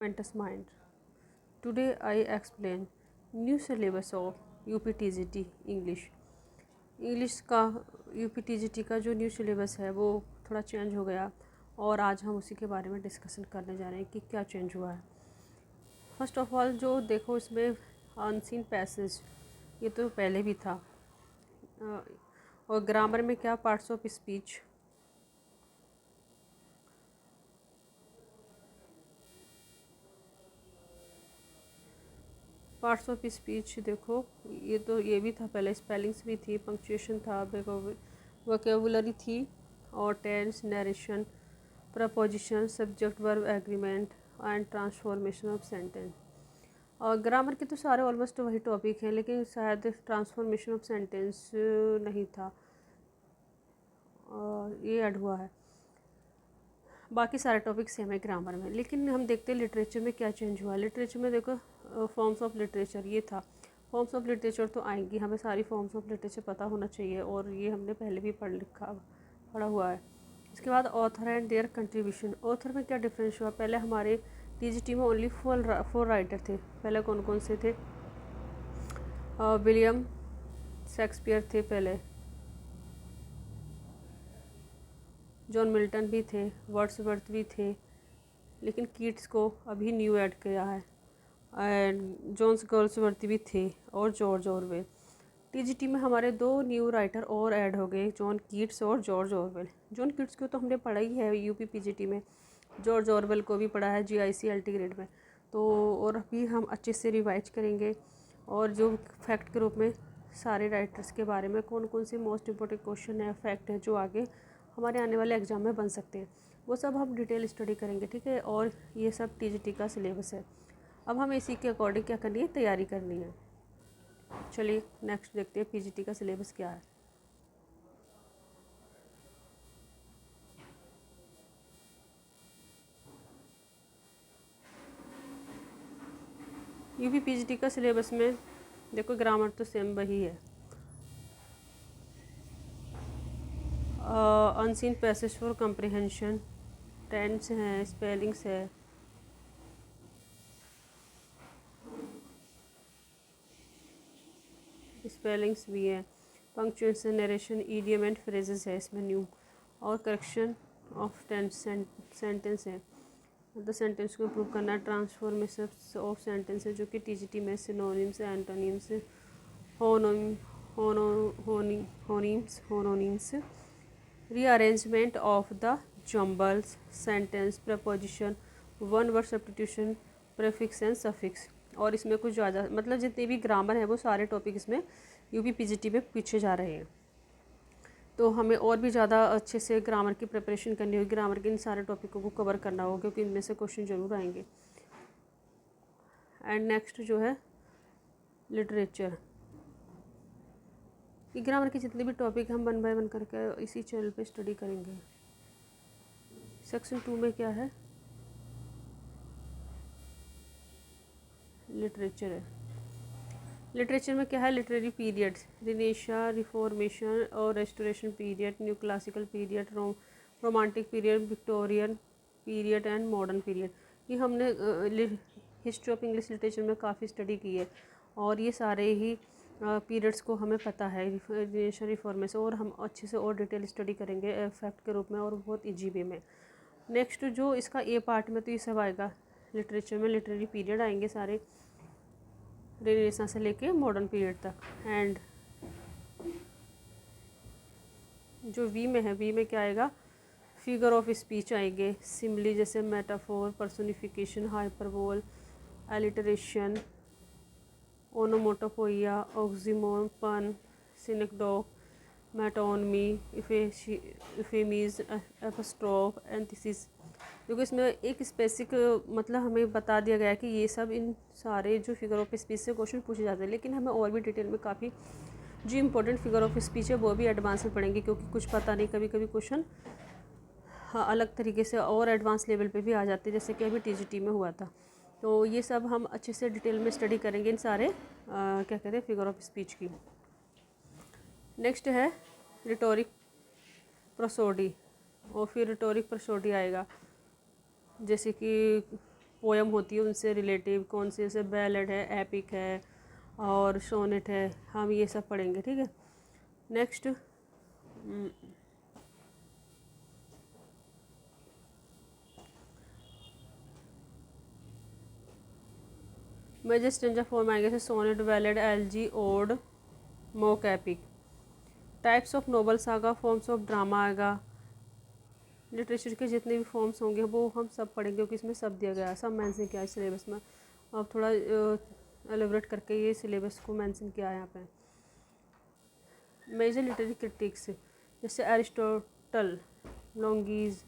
Mentis mind. Today I explain new syllabus of UPTGT English. English का UPTGT का जो new syllabus है वो थोड़ा चेंज हो गया और आज हम उसी के बारे में डिस्कशन करने जा रहे हैं कि क्या चेंज हुआ है। फर्स्ट ऑफ ऑल जो देखो इसमें अनसीन पैसेज ये तो पहले भी था। और ग्रामर में क्या parts of speech, parts of speech देखो ये भी था पहले, स्पेलिंग्स भी थी, पंक्चुएशन था, वोकेबुलरी थी और tense, narration, preposition, subject verb agreement and transformation of sentence. और ग्रामर के तो सारे ऑलमोस्ट वही टॉपिक हैं, लेकिन शायद ट्रांसफॉर्मेशन ऑफ सेंटेंस नहीं था और ये ऐड हुआ है। बाकी सारे टॉपिक सेम है ग्रामर में। लेकिन हम देखते हैं लिटरेचर में क्या चेंज हुआ है। लिटरेचर में देखो फॉर्म्स ऑफ लिटरेचर ये था। फॉर्म्स ऑफ लिटरेचर तो आएंगी, हमें सारी फॉर्म्स ऑफ लिटरेचर पता होना चाहिए और ये हमने पहले भी पढ़ा हुआ है। इसके बाद author and there contribution. Author में क्या डिफरेंस हुआ, पहले हमारे टीजीटी में ओनली फोर राइटर थे। पहले कौन कौन से थे, विलियम शेक्सपियर थे, पहले जॉन मिल्टन भी थे, वर्ड्सवर्थ भी थे, लेकिन कीट्स को अभी न्यू ऐड किया है, एंड जॉन्स गर्ल्सवर्थ भी थे और जॉर्ज ऑरवेल। टीजीटी में हमारे दो न्यू राइटर और ऐड हो गए, जॉन कीट्स और जॉर्ज ऑरवेल। जॉन कीट्स को तो हमने पढ़ा ही है यूपी पीजीटी में, जॉर्ज ऑरवेल को भी पढ़ा है जीआईसीएलटी ग्रेड में। तो और अभी हम अच्छे से रिवाइज करेंगे और जो फैक्ट के रूप में सारे राइटर्स के बारे में कौन कौन से मोस्ट इम्पोर्टेंट क्वेश्चन है, फैक्ट है जो आगे हमारे आने वाले एग्जाम में बन सकते हैं, वो सब हम डिटेल स्टडी करेंगे, ठीक है। और ये सब टीजीटी का सिलेबस है। अब हमें इसी के अकॉर्डिंग क्या करनी है, तैयारी करनी है। चलिए नेक्स्ट देखते हैं पीजीटी का सिलेबस क्या है। यूपी पीजीटी का सिलेबस में देखो ग्रामर तो सेम वही है। Unseen passage for comprehension, tense है, स्पेलिंग्स है, स्पेलिंग्स भी है, punctuation, narration, idiom and phrases है इसमें न्यू, और करेक्शन ऑफ टेंस सेंटेंस है, मतलब सेंटेंस को इम्प्रूव करना, ट्रांसफॉर्मेशन ऑफ सेंटेंस है जो कि टीजीटी में synonyms, antonyms, homonyms, rearrangement of the jumbles, sentence, preposition, one word substitution, prefix and suffix. और इसमें कुछ ज़्यादा मतलब जितने भी ग्रामर है वो सारे टॉपिक इसमें यूपी पीजीटी में पीछे जा रहे हैं। तो हमें और भी ज़्यादा अच्छे से ग्रामर की प्रिपरेशन करनी होगी, ग्रामर के इन सारे टॉपिकों को कवर करना होगा क्योंकि इनमें से क्वेश्चन जरूर आएंगे। एंड नेक्स्ट जो है लिटरेचर, ये ग्रामर के जितने भी टॉपिक हम वन बाय वन करके इसी चैनल पे स्टडी करेंगे। सेक्शन 2 में क्या है, लिटरेचर है। लिटरेचर में क्या है, लिटरेरी पीरियड्स, रिनेशा, रिफॉर्मेशन और restoration period, new classical period, romantic period, Victorian period and modern period. ये हमने हिस्ट्री ऑफ इंग्लिश लिटरेचर में काफ़ी स्टडी की है और ये सारे ही पीरियड्स को हमें पता है, रिनेशा, रिफॉर्मेशन, और हम अच्छे से और डिटेल स्टडी करेंगे फैक्ट के रूप में और बहुत ईजी वे में। नेक्स्ट जो इसका ए पार्ट में तो ये सब आएगा, लिटरेचर में लिटरेरी पीरियड आएंगे सारे, रेनेसां से लेके मॉडर्न पीरियड तक। एंड जो वी में है, वी में क्या आएगा, फिगर ऑफ स्पीच आएंगे, सिम्बली जैसे मेटाफोर, पर्सोनिफिकेशन, हाइपरबोल, एलिटरेशन, ओनोमोटोपोइया, ऑक्सीमोन, पन, सिनेक्डोक, मेटोनमी, इफेमीज, एपस्ट्रोफ, एंथिसिस। क्योंकि इसमें एक स्पेसिफिक मतलब हमें बता दिया गया है कि ये सब इन सारे जो फिगर ऑफ स्पीच से क्वेश्चन पूछे जाते हैं, लेकिन हमें और भी डिटेल में काफ़ी जो इंपॉर्टेंट फिगर ऑफ स्पीच है वो भी एडवांस में पढ़ेंगे क्योंकि कुछ पता नहीं, कभी कभी क्वेश्चन हाँ अलग तरीके से और एडवांस लेवल पे भी आ जाते हैं, जैसे कि अभी टीजीटी में हुआ था। तो ये सब हम अच्छे से डिटेल में स्टडी करेंगे इन सारे क्या कहते हैं फिगर ऑफ स्पीच की। नेक्स्ट है रिटोरिक प्रोसोडी, और फिर रिटोरिक प्रोसोडी आएगा, जैसे कि पोएम होती है उनसे रिलेटिव, कौन से जैसे बैलेड है, एपिक है और सोनेट है, हम ये सब पढ़ेंगे, ठीक है। नेक्स्ट मेजर स्ट्रेंजर फॉर्म आएंगे जैसे sonnet, ballad, elegy, ode, mock, epic. Types of novel saga, forms of drama आएगा। लिटरेचर के जितने भी फॉर्म्स होंगे वो हम सब पढ़ेंगे क्योंकि इसमें सब दिया गया है, सब मेंशन किया है सिलेबस में। अब थोड़ा एलेबरेट करके ये सिलेबस को मेंशन किया है यहाँ पे। मेजर लिटरेरी क्रिटिक्स जैसे Aristotle, Longinus,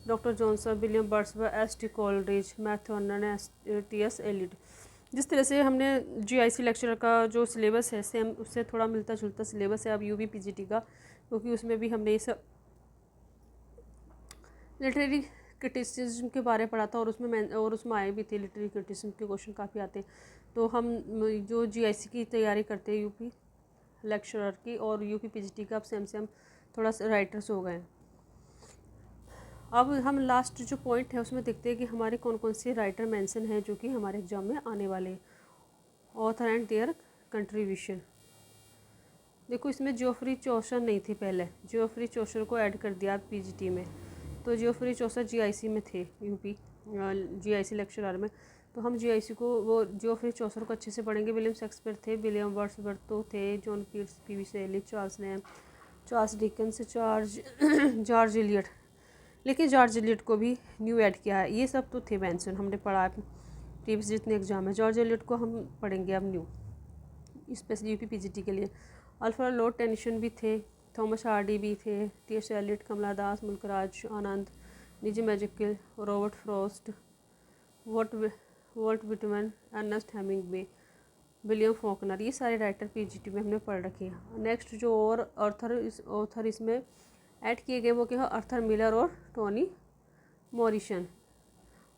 doctor Johnson, William Wordsworth, S T. Coleridge, Matthew Arnold, T S. Eliot. जिस तरह से हमने जीआईसी लेक्चरर का जो सिलेबस है सेम उससे थोड़ा मिलता जुलता सिलेबस है अब यूपी पीजीटी का, क्योंकि उसमें भी हमने ये सब लिटरेरी क्रिटिसिज्म के बारे में पढ़ा था और उसमें आए भी थे लिटरेरी क्रिटिसिज्म के क्वेश्चन काफ़ी आते हैं। तो हम जो जीआईसी की तैयारी करते हैं यूपी लेक्चरर की और यूपी पीजीटी का अब सेम सेम थोड़ा सा राइटर्स हो गए हैं। अब हम लास्ट जो पॉइंट है उसमें देखते हैं कि हमारे कौन कौन से राइटर मेंशन हैं जो कि हमारे एग्जाम में आने वाले हैं। Author and there contribution. देखो इसमें जियोफ्री चौसर नहीं थी, पहले जियोफ्री चौसर को ऐड कर दिया पीजीटी में। तो जियोफ्री चौसर जीआईसी में थे, यूपी जीआईसी लेक्चरर में। तो हम जीआईसी को वो जियोफ्री चौसर को अच्छे से पढ़ेंगे। विलियम शेक्सपियर थे, विलियम वर्ड्सवर्थ तो थे, John Keats, P V. Shelley, Charles Lamb, Charles Dickens, George Eliot. लेकिन जॉर्ज इलियट को भी न्यू ऐड किया है। ये सब तो थे मेंशन, हमने पढ़ा प्रीवियस जितने एग्जाम है। जॉर्ज इलियट को हम पढ़ेंगे अब न्यू, स्पेशली यूपी पीजीटी के लिए। अल्फ्रेड लॉर्ड टेनिसन भी थे, थॉमस हार्डी भी थे, T S. Eliot, Kamala Das, Mulk Raj Anand, Nissim Ezekiel, Robert Frost, Walt Whitman, Ernest Hemingway, William Faulkner. ये सारे राइटर पीजीटी में हमने पढ़ रखे हैं। नेक्स्ट जो और ऑथर इसमें ऐड किए गए वो क्या है, आर्थर मिलर और टोनी मॉरिसन।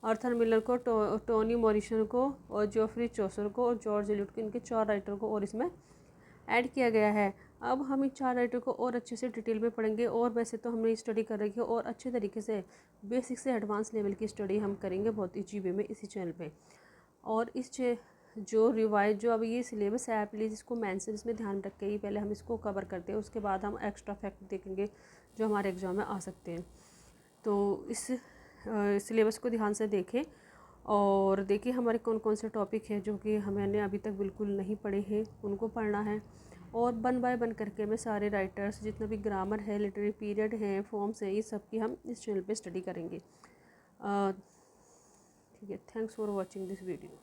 आर्थर मिलर को, टोनी मॉरिसन को और जियोफ्री चौसर को और जॉर्ज इलियट को, इनके 4 राइटर को और इसमें ऐड किया गया है। अब हम इन 4 राइटर को और अच्छे से डिटेल में पढ़ेंगे और वैसे तो हमने स्टडी कर रखी है और अच्छे तरीके से बेसिक से एडवांस लेवल की स्टडी हम करेंगे बहुत ईजी वे में इसी चैनल पे। और इस जो रिवाइज जो अब ये सिलेबस है प्लीज़ इसको मेंशन इसमें ध्यान रख के ही पहले हम इसको कवर करते हैं, उसके बाद हम एक्स्ट्रा फैक्ट देखेंगे जो हमारे एग्जाम में आ सकते हैं। तो इस सिलेबस को ध्यान से देखें और देखिए हमारे कौन कौन से टॉपिक हैं जो कि हमने अभी तक बिल्कुल नहीं पढ़े हैं, उनको पढ़ना है। और 1 बाय 1 करके मैं सारे राइटर्स जितना भी ग्रामर है, लिटरेरी पीरियड है, फॉर्म्स हैं, ये सब की हम इस चैनल पे स्टडी करेंगे। ठीक है, thanks for watching this video.